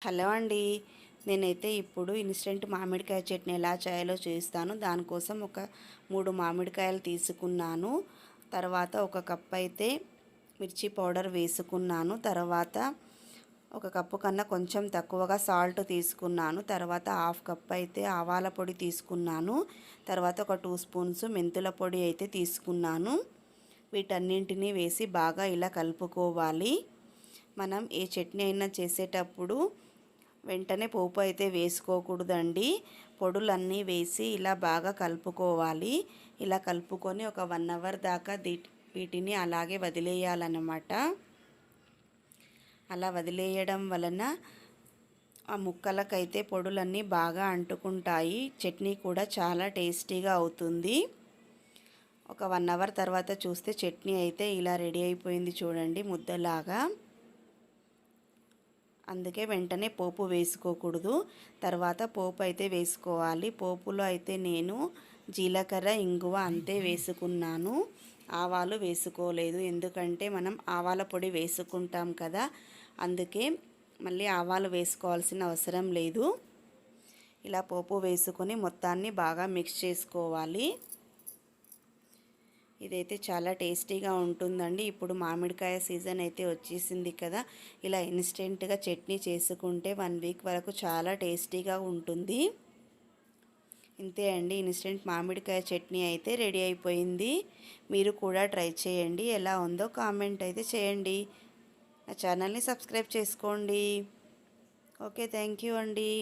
Hello అండి. నేనైతే ఇప్పుడు ఇన్స్టెంట్ మామిడికాయ చట్నీ ఎలా చేయాలో చూస్తాను. దానికోసం ఒక 3 మామిడికాయలు తీసుకున్నాను. తర్వాత ఒక కప్ అయితే మిర్చి పౌడర్ వేసుకున్నాను. తర్వాత ఒక కప్పు కన్నా కొంచెం తక్కువగా సాల్ట్ తీసుకున్నాను. తర్వాత హాఫ్ కప్ అయితే ఆవాల పొడి తీసుకున్నాను. తర్వాత ఒక 2 స్పూన్స్ మెంతుల పొడి అయితే తీసుకున్నాను. వీటన్నింటినీ వేసి బాగా ఇలా కలుపుకోవాలి. మనం ఏ చట్నీ అయినా చేసేటప్పుడు వెంటనే పోపు అయితే వేసుకోకూడదండి. పొడులన్నీ వేసి ఇలా బాగా కలుపుకోవాలి. ఇలా కలుపుకొని ఒక 1 అవర్ దాకా వీటిని అలాగే వదిలేయాలన్నమాట. అలా వదిలేయడం వలన ఆ ముక్కలకైతే పొడులన్నీ బాగా అంటుకుంటాయి. చట్నీ కూడా చాలా టేస్టీగా అవుతుంది. ఒక 1 అవర్ తర్వాత చూస్తే చట్నీ అయితే ఇలా రెడీ అయిపోయింది చూడండి, ముద్దలాగా. అందుకే వెంటనే పోపు వేసుకోకూడదు. తర్వాత పోపు అయితే వేసుకోవాలి. పోపులో అయితే నేను జీలకర్ర, ఇంగువ అంతే వేసుకున్నాను. ఆవాలు వేసుకోలేదు, ఎందుకంటే మనం ఆవాల పొడి వేసుకుంటాం కదా, అందుకే మళ్ళీ ఆవాలు వేసుకోవాల్సిన అవసరం లేదు. ఇలా పోపు వేసుకొని మొత్తాన్ని బాగా మిక్స్ చేసుకోవాలి. ఇదైతే చాలా టేస్టీగా ఉంటుందండి. ఇప్పుడు మామిడికాయ సీజన్ అయితే వచ్చేసింది కదా, ఇలా ఇన్స్టెంట్గా చట్నీ చేసుకుంటే 1 వీక్ వరకు చాలా టేస్టీగా ఉంటుంది. ఇంతే అండి, ఇన్స్టెంట్ మామిడికాయ చట్నీ అయితే రెడీ అయిపోయింది. మీరు కూడా ట్రై చేయండి. ఎలా ఉందో కామెంట్ అయితే చేయండి. నా ఛానల్ని సబ్స్క్రైబ్ చేసుకోండి. ఓకే, థ్యాంక్ యూ అండి.